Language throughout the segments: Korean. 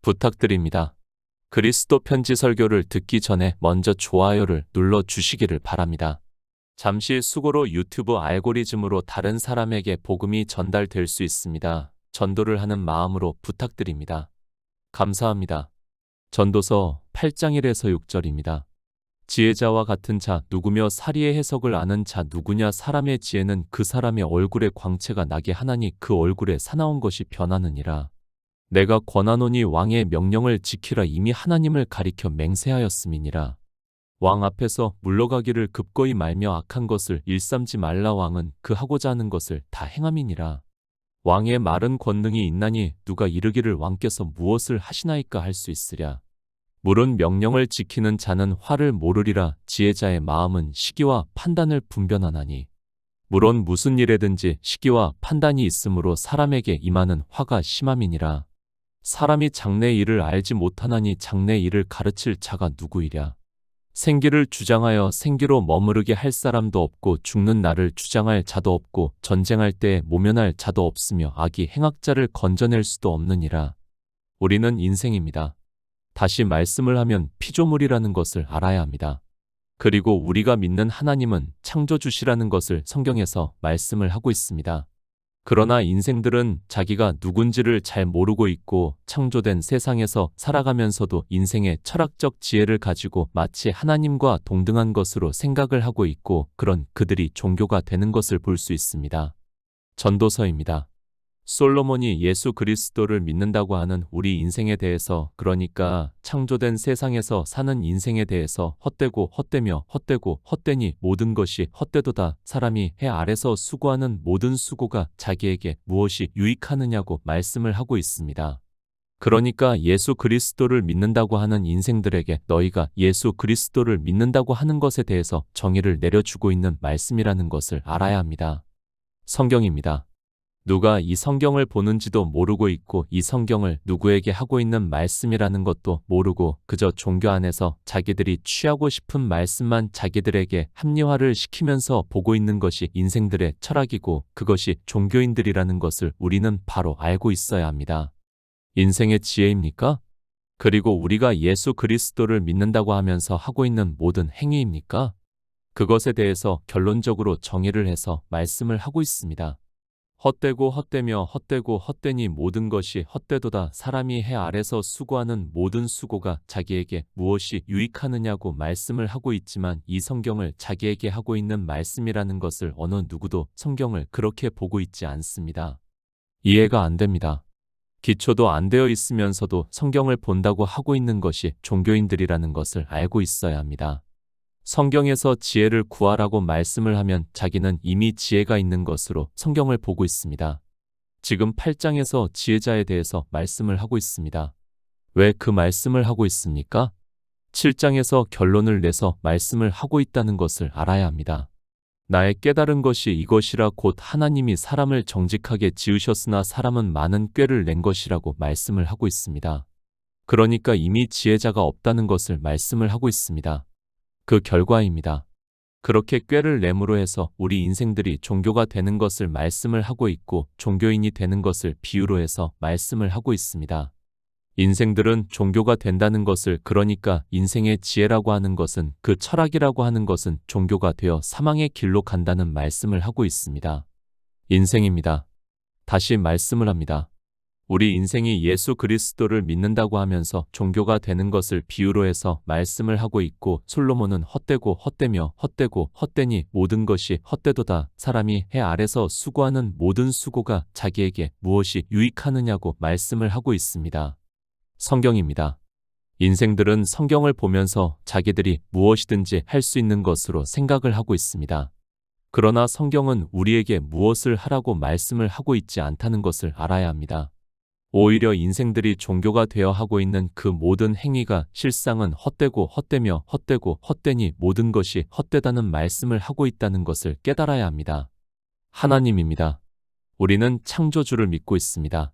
부탁드립니다. 그리스도 편지 설교를 듣기 전에 먼저 좋아요를 눌러 주시기를 바랍니다. 잠시 수고로 유튜브 알고리즘으로 다른 사람에게 복음이 전달될 수 있습니다. 전도를 하는 마음으로 부탁드립니다. 감사합니다. 전도서 8장 1에서 6절입니다. 지혜자와 같은 자 누구며 사리의 해석을 아는 자 누구냐. 사람의 지혜는 그 사람의 얼굴에 광채가 나게 하나니 그 얼굴에 사나운 것이 변하느니라. 내가 권하노니 왕의 명령을 지키라. 이미 하나님을 가리켜 맹세하였음이니라. 왕 앞에서 물러가기를 급거이 말며 악한 것을 일삼지 말라. 왕은 그 하고자 하는 것을 다 행함이니라. 왕의 말은 권능이 있나니 누가 이르기를 왕께서 무엇을 하시나이까 할 수 있으랴. 물은 명령을 지키는 자는 화를 모르리라. 지혜자의 마음은 시기와 판단을 분별하나니. 물론 무슨 일에든지 시기와 판단이 있으므로 사람에게 임하는 화가 심함이니라. 사람이 장래의 일을 알지 못하나니 장래의 일을 가르칠 자가 누구이랴. 생기를 주장하여 생기로 머무르게 할 사람도 없고 죽는 날을 주장할 자도 없고 전쟁할 때에 모면할 자도 없으며 악이 행악자를 건져낼 수도 없느니라. 우리는 인생입니다. 다시 말씀을 하면 피조물이라는 것을 알아야 합니다. 그리고 우리가 믿는 하나님은 창조주시라는 것을 성경에서 말씀을 하고 있습니다. 그러나 인생들은 자기가 누군지를 잘 모르고 있고 창조된 세상에서 살아가면서도 인생의 철학적 지혜를 가지고 마치 하나님과 동등한 것으로 생각을 하고 있고 그런 그들이 종교가 되는 것을 볼 수 있습니다. 전도서입니다. 솔로몬이 예수 그리스도를 믿는다고 하는 우리 인생에 대해서, 그러니까 창조된 세상에서 사는 인생에 대해서 헛되고 헛되며 헛되고 헛되니 모든 것이 헛되도다. 사람이 해 아래서 수고하는 모든 수고가 자기에게 무엇이 유익하느냐고 말씀을 하고 있습니다. 그러니까 예수 그리스도를 믿는다고 하는 인생들에게 너희가 예수 그리스도를 믿는다고 하는 것에 대해서 정의를 내려주고 있는 말씀이라는 것을 알아야 합니다. 성경입니다. 누가 이 성경을 보는지도 모르고 있고 이 성경을 누구에게 하고 있는 말씀이라는 것도 모르고 그저 종교 안에서 자기들이 취하고 싶은 말씀만 자기들에게 합리화를 시키면서 보고 있는 것이 인생들의 철학이고 그것이 종교인들이라는 것을 우리는 바로 알고 있어야 합니다. 인생의 지혜입니까? 그리고 우리가 예수 그리스도를 믿는다고 하면서 하고 있는 모든 행위입니까? 그것에 대해서 결론적으로 정의를 해서 말씀을 하고 있습니다. 헛되고 헛되며 헛되고 헛되니 모든 것이 헛되도다. 사람이 해 아래서 수고하는 모든 수고가 자기에게 무엇이 유익하느냐고 말씀을 하고 있지만 이 성경을 자기에게 하고 있는 말씀이라는 것을 어느 누구도 성경을 그렇게 보고 있지 않습니다. 이해가 안 됩니다. 기초도 안 되어 있으면서도 성경을 본다고 하고 있는 것이 종교인들이라는 것을 알고 있어야 합니다. 성경에서 지혜를 구하라고 말씀을 하면 자기는 이미 지혜가 있는 것으로 성경을 보고 있습니다. 지금 8장에서 지혜자에 대해서 말씀을 하고 있습니다. 왜 그 말씀을 하고 있습니까? 7장에서 결론을 내서 말씀을 하고 있다는 것을 알아야 합니다. 나의 깨달은 것이 이것이라 곧 하나님이 사람을 정직하게 지으셨으나 사람은 많은 꾀를 낸 것이라고 말씀을 하고 있습니다. 그러니까 이미 지혜자가 없다는 것을 말씀을 하고 있습니다. 그 결과입니다. 그렇게 꾀를 내므로 해서 우리 인생들이 종교가 되는 것을 말씀을 하고 있고 종교인이 되는 것을 비유로 해서 말씀을 하고 있습니다. 인생들은 종교가 된다는 것을, 그러니까 인생의 지혜라고 하는 것은, 그 철학이라고 하는 것은 종교가 되어 사망의 길로 간다는 말씀을 하고 있습니다. 인생입니다. 다시 말씀을 합니다. 우리 인생이 예수 그리스도를 믿는다고 하면서 종교가 되는 것을 비유로 해서 말씀을 하고 있고 솔로몬은 헛되고 헛되며 헛되고 헛되니 모든 것이 헛되도다. 사람이 해 아래서 수고하는 모든 수고가 자기에게 무엇이 유익하느냐고 말씀을 하고 있습니다. 성경입니다. 인생들은 성경을 보면서 자기들이 무엇이든지 할 수 있는 것으로 생각을 하고 있습니다. 그러나 성경은 우리에게 무엇을 하라고 말씀을 하고 있지 않다는 것을 알아야 합니다. 오히려 인생들이 종교가 되어 하고 있는 그 모든 행위가 실상은 헛되고 헛되며 헛되고 헛되니 모든 것이 헛되다는 말씀을 하고 있다는 것을 깨달아야 합니다. 하나님입니다. 우리는 창조주를 믿고 있습니다.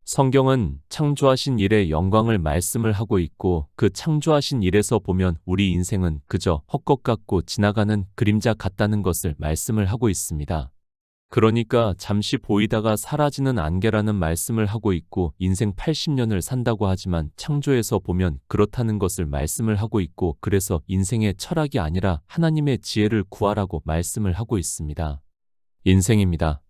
성경은 창조하신 일의 영광을 말씀을 하고 있고 그 창조하신 일에서 보면 우리 인생은 그저 헛것 같고 지나가는 그림자 같다는 것을 말씀을 하고 있습니다. 그러니까 잠시 보이다가 사라지는 안개라는 말씀을 하고 있고 인생 80년을 산다고 하지만 창조에서 보면 그렇다는 것을 말씀을 하고 있고 그래서 인생의 철학이 아니라 하나님의 지혜를 구하라고 말씀을 하고 있습니다. 인생입니다.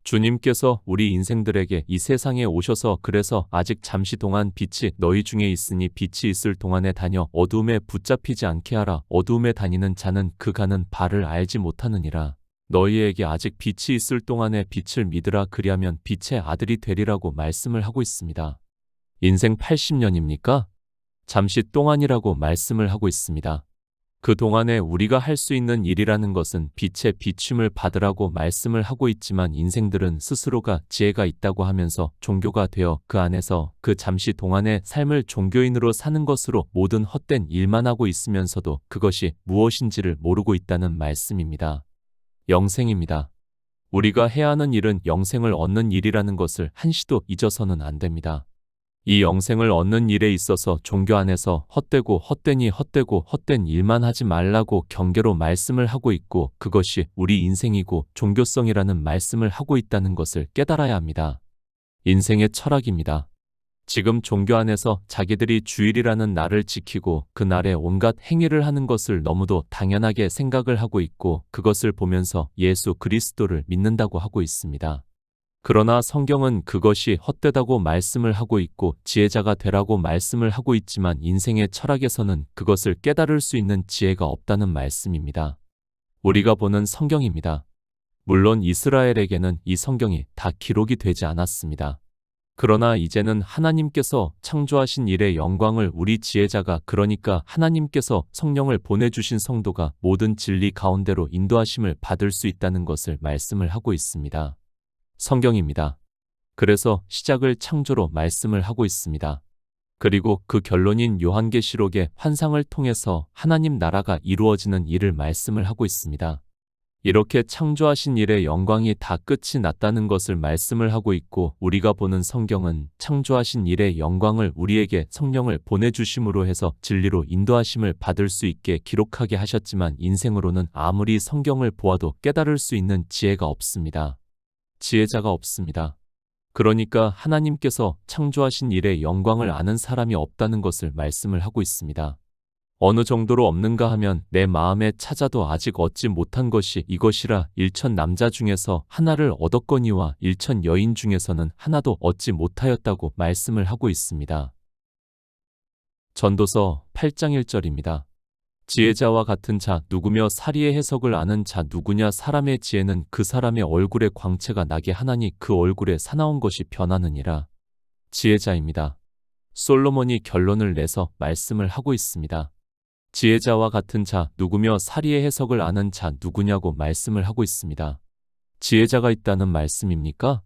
주님께서 우리 인생들에게 이 세상에 오셔서 그래서 아직 잠시 동안 빛이 너희 중에 있으니 빛이 있을 동안에 다녀 어두움에 붙잡히지 않게 하라. 어두움에 다니는 자는 그 가는 바를 알지 못하느니라. 너희에게 아직 빛이 있을 동안에 빛을 믿으라. 그리하면 빛의 아들이 되리라고 말씀을 하고 있습니다. 인생 80년입니까? 잠시 동안이라고 말씀을 하고 있습니다. 그 동안에 우리가 할 수 있는 일이라는 것은 빛의 비춤을 받으라고 말씀을 하고 있지만 인생들은 스스로가 지혜가 있다고 하면서 종교가 되어 그 안에서 그 잠시 동안의 삶을 종교인으로 사는 것으로 모든 헛된 일만 하고 있으면서도 그것이 무엇인지를 모르고 있다는 말씀입니다. 영생입니다. 우리가 해야 하는 일은 영생을 얻는 일이라는 것을 한시도 잊어서는 안 됩니다. 이 영생을 얻는 일에 있어서 종교 안에서 헛되고 헛되니 헛되고 헛된 일만 하지 말라고 경계로 말씀을 하고 있고 그것이 우리 인생이고 종교성이라는 말씀을 하고 있다는 것을 깨달아야 합니다. 인생의 철학입니다. 지금 종교 안에서 자기들이 주일이라는 날을 지키고 그 날에 온갖 행위를 하는 것을 너무도 당연하게 생각을 하고 있고 그것을 보면서 예수 그리스도를 믿는다고 하고 있습니다. 그러나 성경은 그것이 헛되다고 말씀을 하고 있고 지혜자가 되라고 말씀을 하고 있지만 인생의 철학에서는 그것을 깨달을 수 있는 지혜가 없다는 말씀입니다. 우리가 보는 성경입니다. 물론 이스라엘에게는 이 성경이 다 기록이 되지 않았습니다. 그러나 이제는 하나님께서 창조하신 일의 영광을 우리 지혜자가 그러니까 하나님께서 성령을 보내주신 성도가 모든 진리 가운데로 인도하심을 받을 수 있다는 것을 말씀을 하고 있습니다. 성경입니다. 그래서 시작을 창조로 말씀을 하고 있습니다. 그리고 그 결론인 요한계시록의 환상을 통해서 하나님 나라가 이루어지는 일을 말씀을 하고 있습니다. 이렇게 창조하신 일의 영광이 다 끝이 났다는 것을 말씀을 하고 있고 우리가 보는 성경은 창조하신 일의 영광을 우리에게 성령을 보내주심으로 해서 진리로 인도하심을 받을 수 있게 기록하게 하셨지만 인생으로는 아무리 성경을 보아도 깨달을 수 있는 지혜가 없습니다. 지혜자가 없습니다. 그러니까 하나님께서 창조하신 일의 영광을 아는 사람이 없다는 것을 말씀을 하고 있습니다. 어느 정도로 없는가 하면 내 마음에 찾아도 아직 얻지 못한 것이 이것이라 일천 남자 중에서 하나를 얻었거니와 일천 여인 중에서는 하나도 얻지 못하였다고 말씀을 하고 있습니다. 전도서 8장 1절입니다. 지혜자와 같은 자 누구며 사리의 해석을 아는 자 누구냐. 사람의 지혜는 그 사람의 얼굴에 광채가 나게 하나니 그 얼굴에 사나운 것이 변하느니라. 지혜자입니다. 솔로몬이 결론을 내서 말씀을 하고 있습니다. 지혜자와 같은 자 누구며 사리의 해석을 아는 자 누구냐고 말씀을 하고 있습니다. 지혜자가 있다는 말씀입니까?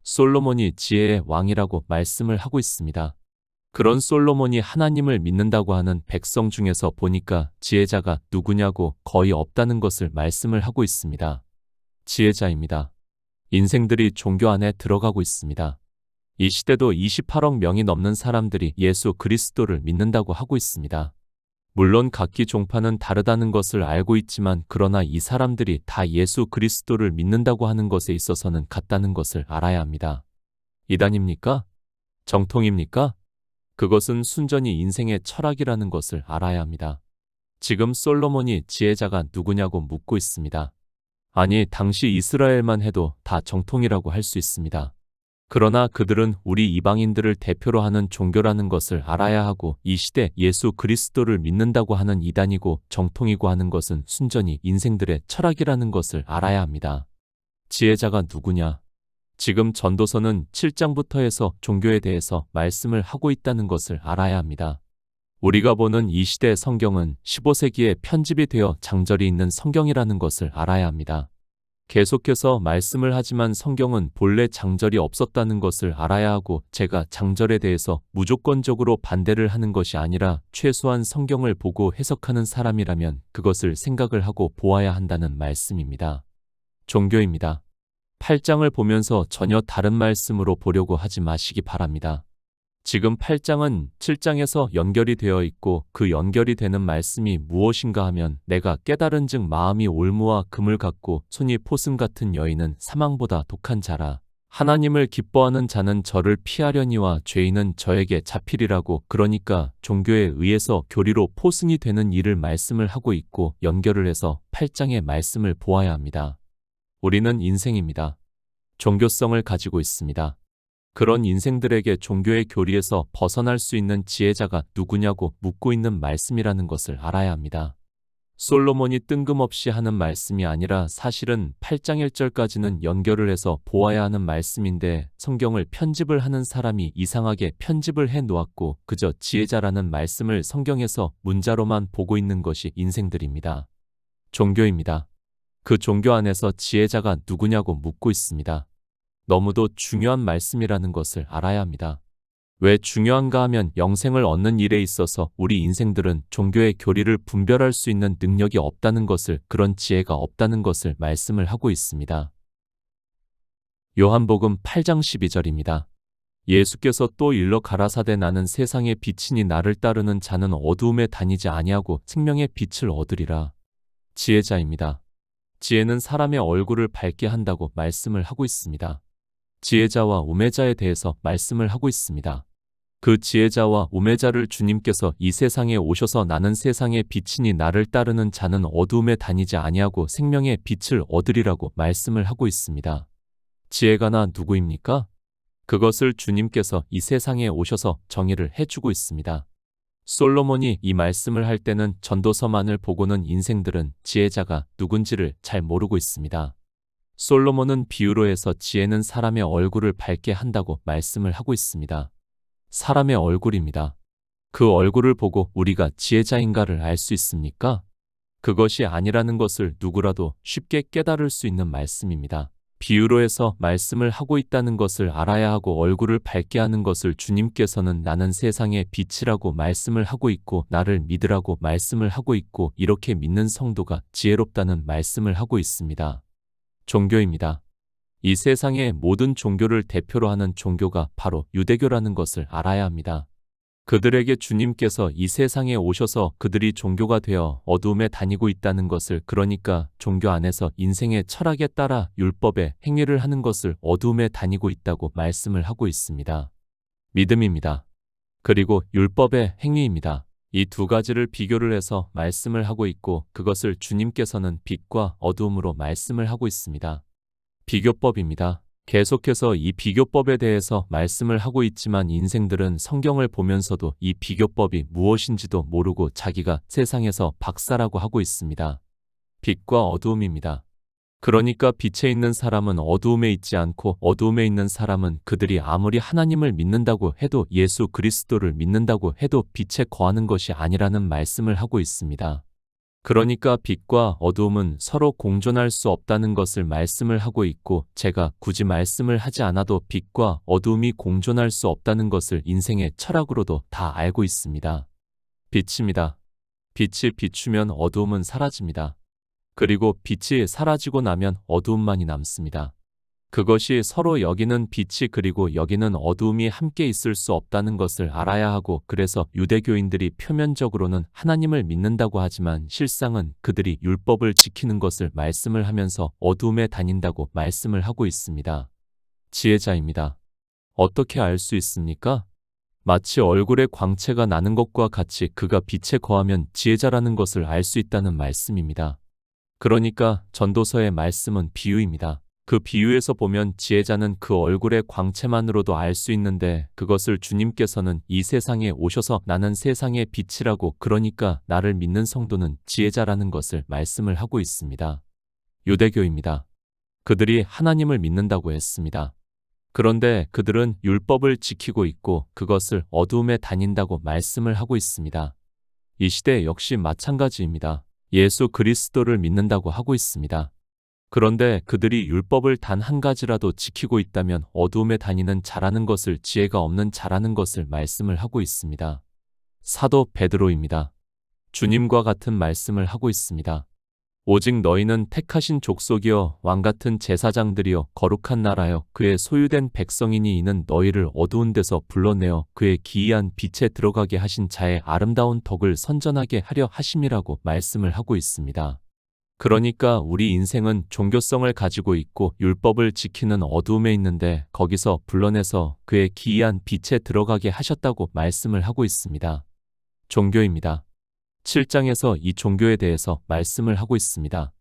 솔로몬이 지혜의 왕이라고 말씀을 하고 있습니다. 그런 솔로몬이 하나님을 믿는다고 하는 백성 중에서 보니까 지혜자가 누구냐고 거의 없다는 것을 말씀을 하고 있습니다. 지혜자입니다. 인생들이 종교 안에 들어가고 있습니다. 이 시대도 28억 명이 넘는 사람들이 예수 그리스도를 믿는다고 하고 있습니다. 물론 각기 종파는 다르다는 것을 알고 있지만 그러나 이 사람들이 다 예수 그리스도를 믿는다고 하는 것에 있어서는 같다는 것을 알아야 합니다. 이단입니까? 정통입니까? 그것은 순전히 인생의 철학이라는 것을 알아야 합니다. 지금 솔로몬이 지혜자가 누구냐고 묻고 있습니다. 아니, 당시 이스라엘만 해도 다 정통이라고 할 수 있습니다. 그러나 그들은 우리 이방인들을 대표로 하는 종교라는 것을 알아야 하고 이 시대 예수 그리스도를 믿는다고 하는 이단이고 정통이고 하는 것은 순전히 인생들의 철학이라는 것을 알아야 합니다. 지혜자가 누구냐? 지금 전도서는 7장부터 해서 종교에 대해서 말씀을 하고 있다는 것을 알아야 합니다. 우리가 보는 이 시대 성경은 15세기에 편집이 되어 장절이 있는 성경이라는 것을 알아야 합니다. 계속해서 말씀을 하지만 성경은 본래 장절이 없었다는 것을 알아야 하고 제가 장절에 대해서 무조건적으로 반대를 하는 것이 아니라 최소한 성경을 보고 해석하는 사람이라면 그것을 생각을 하고 보아야 한다는 말씀입니다. 종교입니다. 8장을 보면서 전혀 다른 말씀으로 보려고 하지 마시기 바랍니다. 지금 8장은 7장에서 연결이 되어 있고 그 연결이 되는 말씀이 무엇인가 하면 내가 깨달은즉 마음이 올무와 금을 갖고 손이 포승 같은 여인은 사망보다 독한 자라. 하나님을 기뻐하는 자는 저를 피하려니와 죄인은 저에게 잡히리라고. 그러니까 종교에 의해서 교리로 포승이 되는 일을 말씀을 하고 있고 연결을 해서 8장의 말씀을 보아야 합니다. 우리는 인생입니다. 종교성을 가지고 있습니다. 그런 인생들에게 종교의 교리에서 벗어날 수 있는 지혜자가 누구냐고 묻고 있는 말씀이라는 것을 알아야 합니다. 솔로몬이 뜬금없이 하는 말씀이 아니라 사실은 8장 1절까지는 연결을 해서 보아야 하는 말씀인데 성경을 편집을 하는 사람이 이상하게 편집을 해 놓았고 그저 지혜자라는 말씀을 성경에서 문자로만 보고 있는 것이 인생들입니다. 종교입니다. 그 종교 안에서 지혜자가 누구냐고 묻고 있습니다. 너무도 중요한 말씀이라는 것을 알아야 합니다. 왜 중요한가 하면 영생을 얻는 일에 있어서 우리 인생들은 종교의 교리를 분별할 수 있는 능력이 없다는 것을, 그런 지혜가 없다는 것을 말씀을 하고 있습니다. 요한복음 8장 12절입니다. 예수께서 또 일러 가라사대 나는 세상의 빛이니 나를 따르는 자는 어두움에 다니지 아니하고 생명의 빛을 얻으리라. 지혜자입니다. 지혜는 사람의 얼굴을 밝게 한다고 말씀을 하고 있습니다. 지혜자와 우매자에 대해서 말씀을 하고 있습니다. 그 지혜자와 우매자를 주님께서 이 세상에 오셔서 나는 세상의 빛이니 나를 따르는 자는 어두움에 다니지 아니하고 생명의 빛을 얻으리라고 말씀을 하고 있습니다. 지혜가 나 누구입니까? 그것을 주님께서 이 세상에 오셔서 정의를 해주고 있습니다. 솔로몬이 이 말씀을 할 때는 전도서만을 보고는 인생들은 지혜자가 누군지를 잘 모르고 있습니다. 솔로몬은 비유로 해서 지혜는 사람의 얼굴을 밝게 한다고 말씀을 하고 있습니다. 사람의 얼굴입니다. 그 얼굴을 보고 우리가 지혜자인가를 알 수 있습니까? 그것이 아니라는 것을 누구라도 쉽게 깨달을 수 있는 말씀입니다. 비유로 해서 말씀을 하고 있다는 것을 알아야 하고 얼굴을 밝게 하는 것을 주님께서는 나는 세상의 빛이라고 말씀을 하고 있고 나를 믿으라고 말씀을 하고 있고 이렇게 믿는 성도가 지혜롭다는 말씀을 하고 있습니다. 종교입니다. 이 세상의 모든 종교를 대표로 하는 종교가 바로 유대교라는 것을 알아야 합니다. 그들에게 주님께서 이 세상에 오셔서 그들이 종교가 되어 어두움에 다니고 있다는 것을, 그러니까 종교 안에서 인생의 철학에 따라 율법의 행위를 하는 것을 어두움에 다니고 있다고 말씀을 하고 있습니다. 믿음입니다. 그리고 율법의 행위입니다. 이 두 가지를 비교를 해서 말씀을 하고 있고 그것을 주님께서는 빛과 어두움으로 말씀을 하고 있습니다. 비교법입니다. 계속해서 이 비교법에 대해서 말씀을 하고 있지만 인생들은 성경을 보면서도 이 비교법이 무엇인지도 모르고 자기가 세상에서 박사라고 하고 있습니다. 빛과 어두움입니다. 그러니까 빛에 있는 사람은 어두움에 있지 않고 어두움에 있는 사람은 그들이 아무리 하나님을 믿는다고 해도 예수 그리스도를 믿는다고 해도 빛에 거하는 것이 아니라는 말씀을 하고 있습니다. 그러니까 빛과 어두움은 서로 공존할 수 없다는 것을 말씀을 하고 있고 제가 굳이 말씀을 하지 않아도 빛과 어두움이 공존할 수 없다는 것을 인생의 철학으로도 다 알고 있습니다. 빛입니다. 빛이 비추면 어두움은 사라집니다. 그리고 빛이 사라지고 나면 어두움만이 남습니다. 그것이 서로 여기는 빛이 그리고 여기는 어두움이 함께 있을 수 없다는 것을 알아야 하고, 그래서 유대교인들이 표면적으로는 하나님을 믿는다고 하지만 실상은 그들이 율법을 지키는 것을 말씀을 하면서 어두움에 다닌다고 말씀을 하고 있습니다. 지혜자입니다. 어떻게 알 수 있습니까? 마치 얼굴에 광채가 나는 것과 같이 그가 빛에 거하면 지혜자라는 것을 알 수 있다는 말씀입니다. 그러니까 전도서의 말씀은 비유입니다. 그 비유에서 보면 지혜자는 그 얼굴의 광채만으로도 알 수 있는데 그것을 주님께서는 이 세상에 오셔서 나는 세상의 빛이라고, 그러니까 나를 믿는 성도는 지혜자라는 것을 말씀을 하고 있습니다. 유대교입니다. 그들이 하나님을 믿는다고 했습니다. 그런데 그들은 율법을 지키고 있고 그것을 어두움에 다닌다고 말씀을 하고 있습니다. 이 시대 역시 마찬가지입니다. 예수 그리스도를 믿는다고 하고 있습니다. 그런데 그들이 율법을 단 한 가지라도 지키고 있다면 어두움에 다니는 자라는 것을, 지혜가 없는 자라는 것을 말씀을 하고 있습니다. 사도 베드로입니다. 주님과 같은 말씀을 하고 있습니다. 오직 너희는 택하신 족속이여 왕같은 제사장들이여 거룩한 나라여 그의 소유된 백성이니 이는 너희를 어두운 데서 불러내어 그의 기이한 빛에 들어가게 하신 자의 아름다운 덕을 선전하게 하려 하심이라고 말씀을 하고 있습니다. 그러니까 우리 인생은 종교성을 가지고 있고 율법을 지키는 어두움에 있는데 거기서 불러내서 그의 기이한 빛에 들어가게 하셨다고 말씀을 하고 있습니다. 종교입니다. 7장에서 이 종교에 대해서 말씀을 하고 있습니다.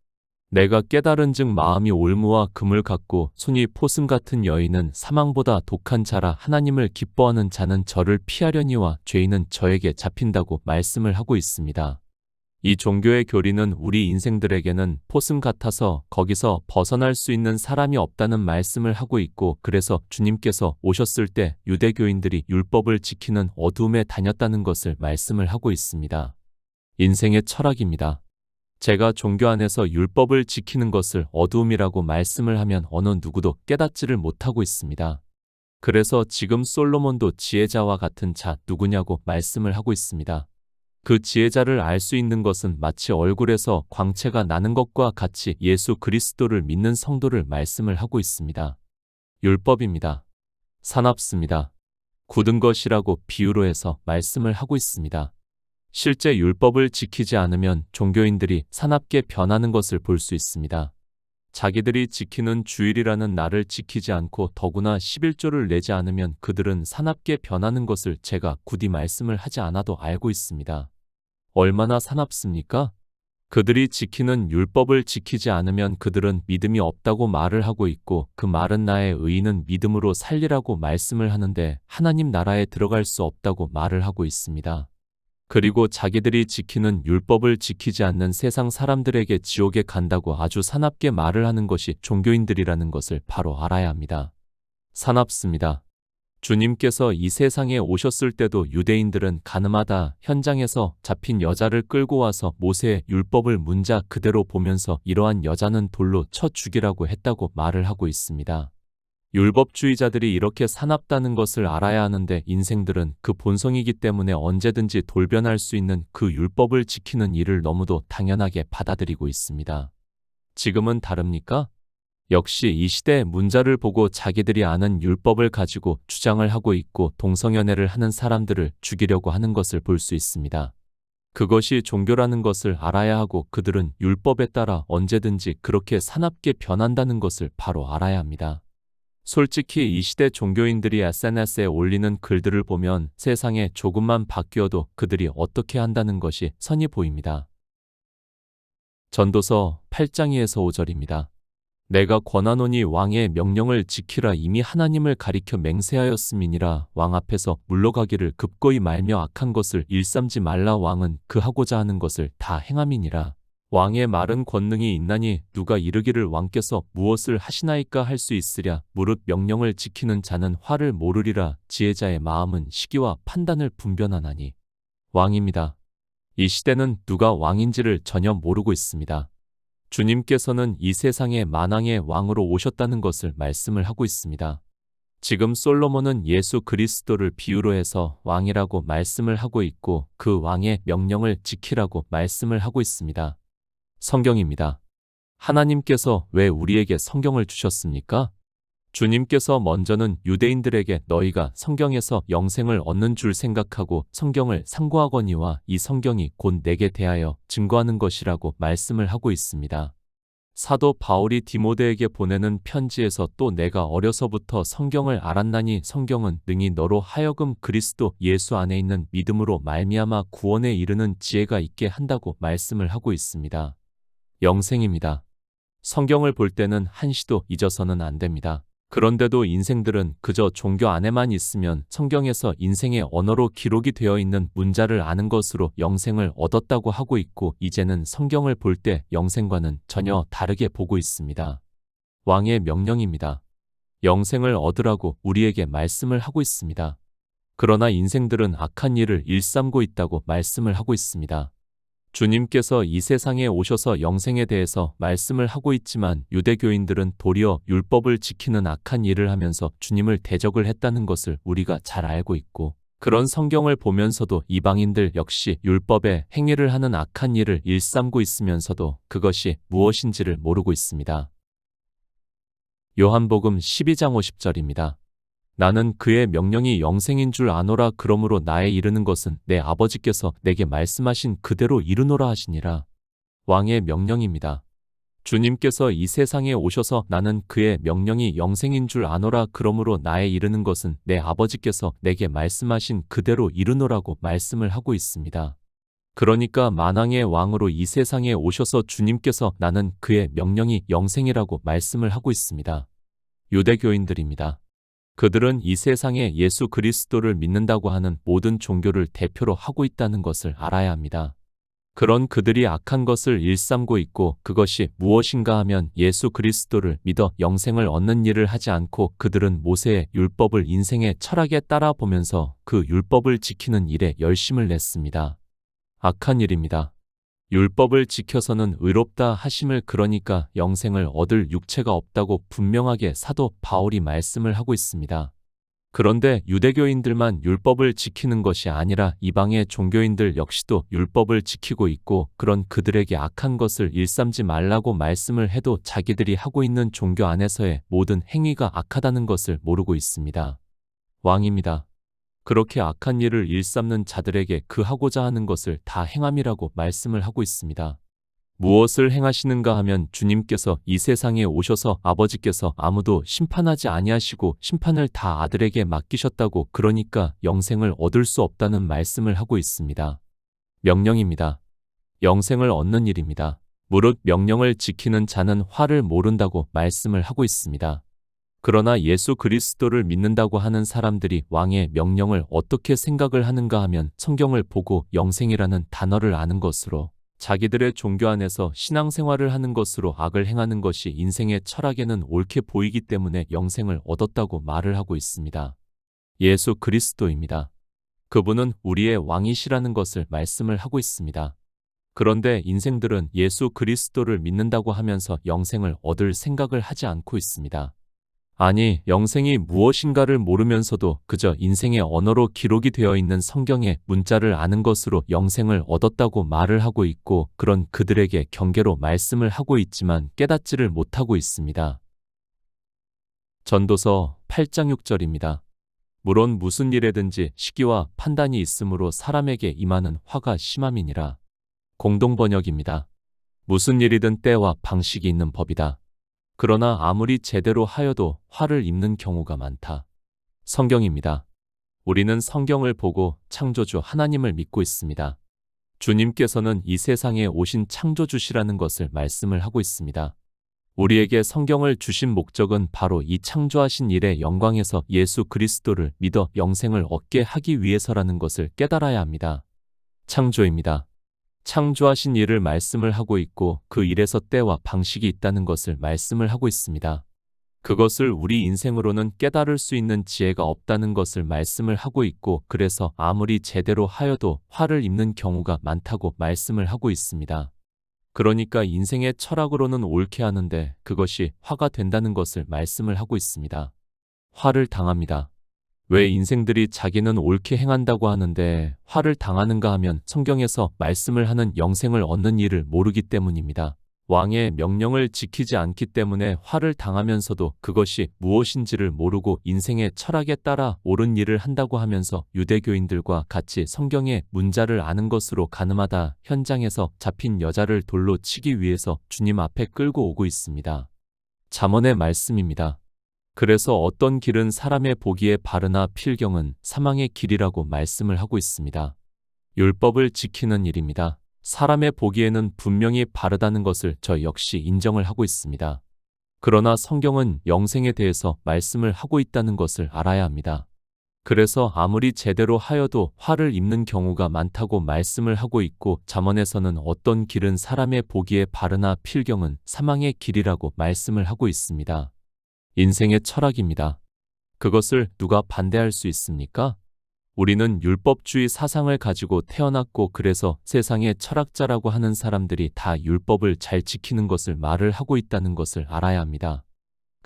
내가 깨달은즉 마음이 올무와 금을 갖고 손이 포승 같은 여인은 사망보다 독한 자라 하나님을 기뻐하는 자는 저를 피하려니와 죄인은 저에게 잡힌다고 말씀을 하고 있습니다. 이 종교의 교리는 우리 인생들에게는 포승 같아서 거기서 벗어날 수 있는 사람이 없다는 말씀을 하고 있고 그래서 주님께서 오셨을 때 유대교인들이 율법을 지키는 어두움에 다녔다는 것을 말씀을 하고 있습니다. 인생의 철학입니다. 제가 종교 안에서 율법을 지키는 것을 어두움이라고 말씀을 하면 어느 누구도 깨닫지를 못하고 있습니다. 그래서 지금 솔로몬도 지혜자와 같은 자 누구냐고 말씀을 하고 있습니다. 그 지혜자를 알 수 있는 것은 마치 얼굴에서 광채가 나는 것과 같이 예수 그리스도를 믿는 성도를 말씀을 하고 있습니다. 율법입니다. 사납습니다. 굳은 것이라고 비유로 해서 말씀을 하고 있습니다. 실제 율법을 지키지 않으면 종교인들이 사납게 변하는 것을 볼 수 있습니다. 자기들이 지키는 주일이라는 날을 지키지 않고 더구나 11조를 내지 않으면 그들은 사납게 변하는 것을 제가 굳이 말씀을 하지 않아도 알고 있습니다. 얼마나 사납습니까? 그들이 지키는 율법을 지키지 않으면 그들은 믿음이 없다고 말을 하고 있고 그 말은 나의 의인은 믿음으로 살리라고 말씀을 하는데 하나님 나라에 들어갈 수 없다고 말을 하고 있습니다. 그리고 자기들이 지키는 율법을 지키지 않는 세상 사람들에게 지옥에 간다고 아주 사납게 말을 하는 것이 종교인들이라는 것을 바로 알아야 합니다. 사납습니다. 주님께서 이 세상에 오셨을 때도 유대인들은 가늠하다 현장에서 잡힌 여자를 끌고 와서 모세의 율법을 문자 그대로 보면서 이러한 여자는 돌로 쳐 죽이라고 했다고 말을 하고 있습니다. 율법주의자들이 이렇게 사납다는 것을 알아야 하는데 인생들은 그 본성이기 때문에 언제든지 돌변할 수 있는 그 율법을 지키는 일을 너무도 당연하게 받아들이고 있습니다. 지금은 다릅니까? 역시 이 시대의 문자를 보고 자기들이 아는 율법을 가지고 주장을 하고 있고 동성연애를 하는 사람들을 죽이려고 하는 것을 볼 수 있습니다. 그것이 종교라는 것을 알아야 하고 그들은 율법에 따라 언제든지 그렇게 사납게 변한다는 것을 바로 알아야 합니다. 솔직히 이 시대 종교인들이 SNS에 올리는 글들을 보면 세상에 조금만 바뀌어도 그들이 어떻게 한다는 것이 선이 보입니다. 전도서 8장 2에서 5절입니다. 내가 권하노니 왕의 명령을 지키라 이미 하나님을 가리켜 맹세하였음이니라 왕 앞에서 물러가기를 급거이 말며 악한 것을 일삼지 말라 왕은 그 하고자 하는 것을 다 행함이니라. 왕의 말은 권능이 있나니 누가 이르기를 왕께서 무엇을 하시나이까 할 수 있으랴. 무릇 명령을 지키는 자는 화를 모르리라. 지혜자의 마음은 시기와 판단을 분별하나니. 왕입니다. 이 시대는 누가 왕인지를 전혀 모르고 있습니다. 주님께서는 이 세상의 만왕의 왕으로 오셨다는 것을 말씀을 하고 있습니다. 지금 솔로몬은 예수 그리스도를 비유로 해서 왕이라고 말씀을 하고 있고 그 왕의 명령을 지키라고 말씀을 하고 있습니다. 성경입니다. 하나님께서 왜 우리에게 성경을 주셨습니까? 주님께서 먼저는 유대인들에게 너희가 성경에서 영생을 얻는 줄 생각하고 성경을 상고하거니와 이 성경이 곧 내게 대하여 증거하는 것이라고 말씀을 하고 있습니다. 사도 바울이 디모데에게 보내는 편지에서 또 내가 어려서부터 성경을 알았나니 성경은 능히 너로 하여금 그리스도 예수 안에 있는 믿음으로 말미암아 구원에 이르는 지혜가 있게 한다고 말씀을 하고 있습니다. 영생입니다. 성경을 볼 때는 한시도 잊어서는 안 됩니다. 그런데도 인생들은 그저 종교 안에만 있으면 성경에서 인생의 언어로 기록이 되어 있는 문자를 아는 것으로 영생을 얻었다고 하고 있고 이제는 성경을 볼 때 영생과는 전혀 다르게 보고 있습니다. 왕의 명령입니다. 영생을 얻으라고 우리에게 말씀을 하고 있습니다. 그러나 인생들은 악한 일을 일삼고 있다고 말씀을 하고 있습니다. 주님께서 이 세상에 오셔서 영생에 대해서 말씀을 하고 있지만 유대교인들은 도리어 율법을 지키는 악한 일을 하면서 주님을 대적을 했다는 것을 우리가 잘 알고 있고 그런 성경을 보면서도 이방인들 역시 율법의 행위를 하는 악한 일을 일삼고 있으면서도 그것이 무엇인지를 모르고 있습니다. 요한복음 12장 50절입니다. 나는 그의 명령이 영생인 줄 아노라. 그러므로 나에 이르는 것은 내 아버지께서 내게 말씀하신 그대로 이루노라 하시니라. 왕의 명령입니다. 주님께서 이 세상에 오셔서 나는 그의 명령이 영생인 줄 아노라. 그러므로 나에 이르는 것은 내 아버지께서 내게 말씀하신 그대로 이루노라고 말씀을 하고 있습니다. 그러니까 만왕의 왕으로 이 세상에 오셔서 주님께서 나는 그의 명령이 영생이라고 말씀을 하고 있습니다. 유대교인들입니다. 그들은 이 세상에 예수 그리스도를 믿는다고 하는 모든 종교를 대표로 하고 있다는 것을 알아야 합니다. 그런 그들이 악한 것을 일삼고 있고 그것이 무엇인가 하면 예수 그리스도를 믿어 영생을 얻는 일을 하지 않고 그들은 모세의 율법을 인생의 철학에 따라 보면서 그 율법을 지키는 일에 열심을 냈습니다. 악한 일입니다. 율법을 지켜서는 의롭다 하심을 그러니까 영생을 얻을 육체가 없다고 분명하게 사도 바울이 말씀을 하고 있습니다. 그런데 유대교인들만 율법을 지키는 것이 아니라 이방의 종교인들 역시도 율법을 지키고 있고 그런 그들에게 악한 것을 일삼지 말라고 말씀을 해도 자기들이 하고 있는 종교 안에서의 모든 행위가 악하다는 것을 모르고 있습니다. 왕입니다. 그렇게 악한 일을 일삼는 자들에게 그 하고자 하는 것을 다 행함이라고 말씀을 하고 있습니다. 무엇을 행하시는가 하면 주님께서 이 세상에 오셔서 아버지께서 아무도 심판하지 아니하시고 심판을 다 아들에게 맡기셨다고 그러니까 영생을 얻을 수 없다는 말씀을 하고 있습니다. 명령입니다. 영생을 얻는 일입니다. 무릇 명령을 지키는 자는 화를 모른다고 말씀을 하고 있습니다. 그러나 예수 그리스도를 믿는다고 하는 사람들이 왕의 명령을 어떻게 생각을 하는가 하면 성경을 보고 영생이라는 단어를 아는 것으로 자기들의 종교 안에서 신앙생활을 하는 것으로 악을 행하는 것이 인생의 철학에는 옳게 보이기 때문에 영생을 얻었다고 말을 하고 있습니다. 예수 그리스도입니다. 그분은 우리의 왕이시라는 것을 말씀을 하고 있습니다. 그런데 인생들은 예수 그리스도를 믿는다고 하면서 영생을 얻을 생각을 하지 않고 있습니다. 아니, 영생이 무엇인가를 모르면서도 그저 인생의 언어로 기록이 되어 있는 성경의 문자를 아는 것으로 영생을 얻었다고 말을 하고 있고 그런 그들에게 경계로 말씀을 하고 있지만 깨닫지를 못하고 있습니다. 전도서 8장 6절입니다. 물론 무슨 일에든지 시기와 판단이 있으므로 사람에게 임하는 화가 심함이니라. 공동번역입니다. 무슨 일이든 때와 방식이 있는 법이다. 그러나 아무리 제대로 하여도 화를 입는 경우가 많다. 성경입니다. 우리는 성경을 보고 창조주 하나님을 믿고 있습니다. 주님께서는 이 세상에 오신 창조주시라는 것을 말씀을 하고 있습니다. 우리에게 성경을 주신 목적은 바로 이 창조하신 일의 영광에서 예수 그리스도를 믿어 영생을 얻게 하기 위해서라는 것을 깨달아야 합니다. 창조입니다. 창조하신 일을 말씀을 하고 있고 그 일에서 때와 방식이 있다는 것을 말씀을 하고 있습니다. 그것을 우리 인생으로는 깨달을 수 있는 지혜가 없다는 것을 말씀을 하고 있고 그래서 아무리 제대로 하여도 화를 입는 경우가 많다고 말씀을 하고 있습니다. 그러니까 인생의 철학으로는 옳게 하는데 그것이 화가 된다는 것을 말씀을 하고 있습니다. 화를 당합니다. 왜 인생들이 자기는 옳게 행한다고 하는데 화를 당하는가 하면 성경에서 말씀을 하는 영생을 얻는 일을 모르기 때문입니다. 왕의 명령을 지키지 않기 때문에 화를 당하면서도 그것이 무엇인지를 모르고 인생의 철학에 따라 옳은 일을 한다고 하면서 유대교인들과 같이 성경의 문자를 아는 것으로 가늠하다 현장에서 잡힌 여자를 돌로 치기 위해서 주님 앞에 끌고 오고 있습니다. 잠언의 말씀입니다. 그래서 어떤 길은 사람의 보기에 바르나 필경은 사망의 길이라고 말씀을 하고 있습니다. 율법을 지키는 일입니다. 사람의 보기에는 분명히 바르다는 것을 저 역시 인정을 하고 있습니다. 그러나 성경은 영생에 대해서 말씀을 하고 있다는 것을 알아야 합니다. 그래서 아무리 제대로 하여도 화를 입는 경우가 많다고 말씀을 하고 있고 잠언에서는 어떤 길은 사람의 보기에 바르나 필경은 사망의 길이라고 말씀을 하고 있습니다. 인생의 철학입니다. 그것을 누가 반대할 수 있습니까? 우리는 율법주의 사상을 가지고 태어났고 그래서 세상의 철학자라고 하는 사람들이 다 율법을 잘 지키는 것을 말을 하고 있다는 것을 알아야 합니다.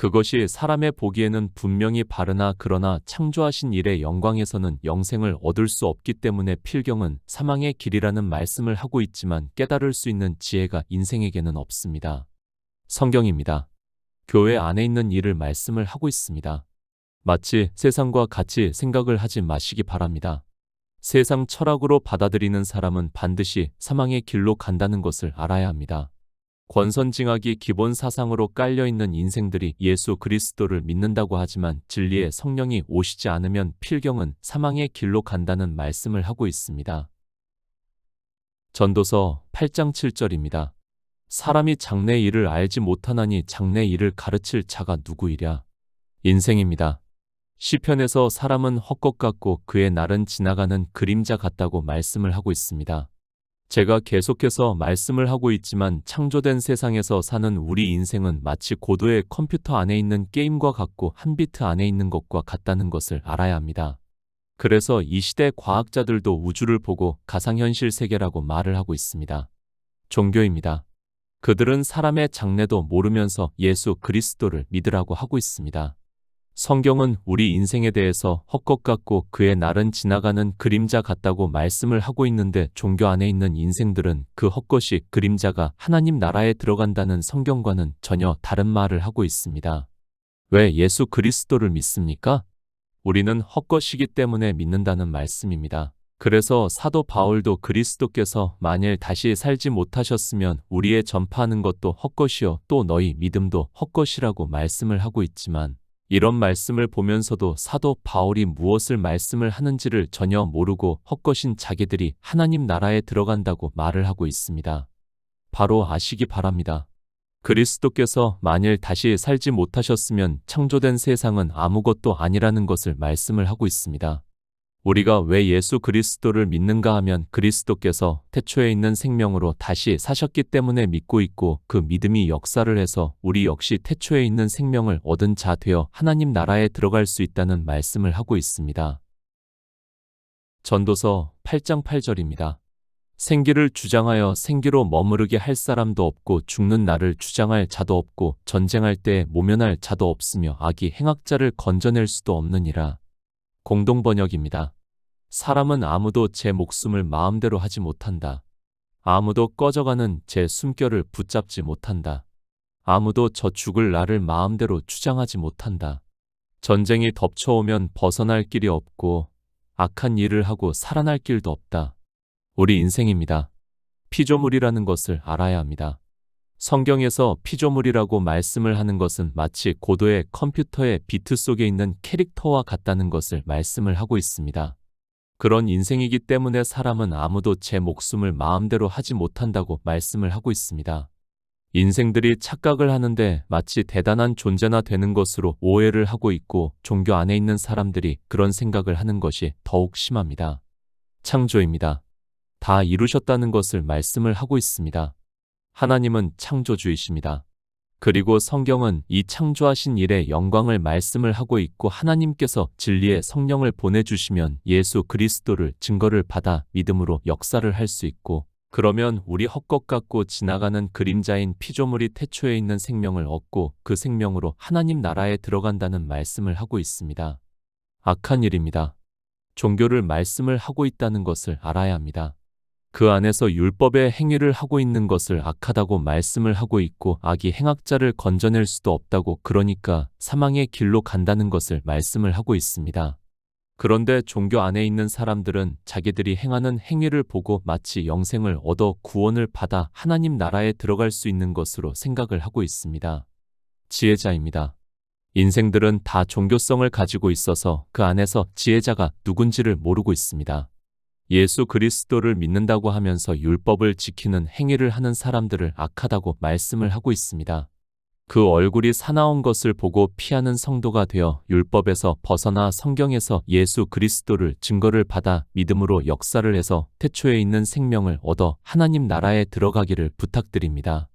그것이 사람의 보기에는 분명히 바르나 그러나 창조하신 일의 영광에서는 영생을 얻을 수 없기 때문에 필경은 사망의 길이라는 말씀을 하고 있지만 깨달을 수 있는 지혜가 인생에게는 없습니다. 성경입니다. 교회 안에 있는 일을 말씀을 하고 있습니다. 마치 세상과 같이 생각을 하지 마시기 바랍니다. 세상 철학으로 받아들이는 사람은 반드시 사망의 길로 간다는 것을 알아야 합니다. 권선징악이 기본 사상으로 깔려있는 인생들이 예수 그리스도를 믿는다고 하지만 진리의 성령이 오시지 않으면 필경은 사망의 길로 간다는 말씀을 하고 있습니다. 전도서 8장 7절입니다. 사람이 장래 일을 알지 못하나니 장래 일을 가르칠 자가 누구이랴. 인생입니다. 시편에서 사람은 헛것 같고 그의 날은 지나가는 그림자 같다고 말씀을 하고 있습니다. 제가 계속해서 말씀을 하고 있지만 창조된 세상에서 사는 우리 인생은 마치 고도의 컴퓨터 안에 있는 게임과 같고 한 비트 안에 있는 것과 같다는 것을 알아야 합니다. 그래서 이 시대 과학자들도 우주를 보고 가상현실 세계라고 말을 하고 있습니다. 종교입니다. 그들은 사람의 장래도 모르면서 예수 그리스도를 믿으라고 하고 있습니다. 성경은 우리 인생에 대해서 헛것 같고 그의 날은 지나가는 그림자 같다고 말씀을 하고 있는데 종교 안에 있는 인생들은 그 헛것이 그림자가 하나님 나라에 들어간다는 성경과는 전혀 다른 말을 하고 있습니다. 왜 예수 그리스도를 믿습니까? 우리는 헛것이기 때문에 믿는다는 말씀입니다. 그래서 사도 바울도 그리스도께서 만일 다시 살지 못하셨으면 우리의 전파하는 것도 헛것이요 또 너희 믿음도 헛것이라고 말씀을 하고 있지만 이런 말씀을 보면서도 사도 바울이 무엇을 말씀을 하는지를 전혀 모르고 헛것인 자기들이 하나님 나라에 들어간다고 말을 하고 있습니다. 바로 아시기 바랍니다. 그리스도께서 만일 다시 살지 못하셨으면 창조된 세상은 아무것도 아니라는 것을 말씀을 하고 있습니다. 우리가 왜 예수 그리스도를 믿는가 하면 그리스도께서 태초에 있는 생명으로 다시 사셨기 때문에 믿고 있고 그 믿음이 역사를 해서 우리 역시 태초에 있는 생명을 얻은 자 되어 하나님 나라에 들어갈 수 있다는 말씀을 하고 있습니다. 전도서 8장 8절입니다. 생기를 주장하여 생기로 머무르게 할 사람도 없고 죽는 날을 주장할 자도 없고 전쟁할 때 모면할 자도 없으며 악이 행악자를 건져낼 수도 없느니라. 공동번역입니다. 사람은 아무도 제 목숨을 마음대로 하지 못한다. 아무도 꺼져가는 제 숨결을 붙잡지 못한다. 아무도 저 죽을 나를 마음대로 주장하지 못한다. 전쟁이 덮쳐오면 벗어날 길이 없고 악한 일을 하고 살아날 길도 없다. 우리 인생입니다. 피조물이라는 것을 알아야 합니다. 성경에서 피조물이라고 말씀을 하는 것은 마치 고도의 컴퓨터의 비트 속에 있는 캐릭터와 같다는 것을 말씀을 하고 있습니다. 그런 인생이기 때문에 사람은 아무도 제 목숨을 마음대로 하지 못한다고 말씀을 하고 있습니다. 인생들이 착각을 하는데 마치 대단한 존재나 되는 것으로 오해를 하고 있고 종교 안에 있는 사람들이 그런 생각을 하는 것이 더욱 심합니다. 창조입니다. 다 이루셨다는 것을 말씀을 하고 있습니다. 하나님은 창조주이십니다. 그리고 성경은 이 창조하신 일의 영광을 말씀을 하고 있고 하나님께서 진리의 성령을 보내주시면 예수 그리스도를 증거를 받아 믿음으로 역사를 할 수 있고 그러면 우리 헛것 같고 지나가는 그림자인 피조물이 태초에 있는 생명을 얻고 그 생명으로 하나님 나라에 들어간다는 말씀을 하고 있습니다. 악한 일입니다. 종교를 말씀을 하고 있다는 것을 알아야 합니다. 그 안에서 율법의 행위를 하고 있는 것을 악하다고 말씀을 하고 있고 악이 행악자를 건져낼 수도 없다고 그러니까 사망의 길로 간다는 것을 말씀을 하고 있습니다. 그런데 종교 안에 있는 사람들은 자기들이 행하는 행위를 보고 마치 영생을 얻어 구원을 받아 하나님 나라에 들어갈 수 있는 것으로 생각을 하고 있습니다. 지혜자입니다. 인생들은 다 종교성을 가지고 있어서 그 안에서 지혜자가 누군지를 모르고 있습니다. 예수 그리스도를 믿는다고 하면서 율법을 지키는 행위를 하는 사람들을 악하다고 말씀을 하고 있습니다. 그 얼굴이 사나운 것을 보고 피하는 성도가 되어 율법에서 벗어나 성경에서 예수 그리스도를 증거를 받아 믿음으로 역사를 해서 태초에 있는 생명을 얻어 하나님 나라에 들어가기를 부탁드립니다.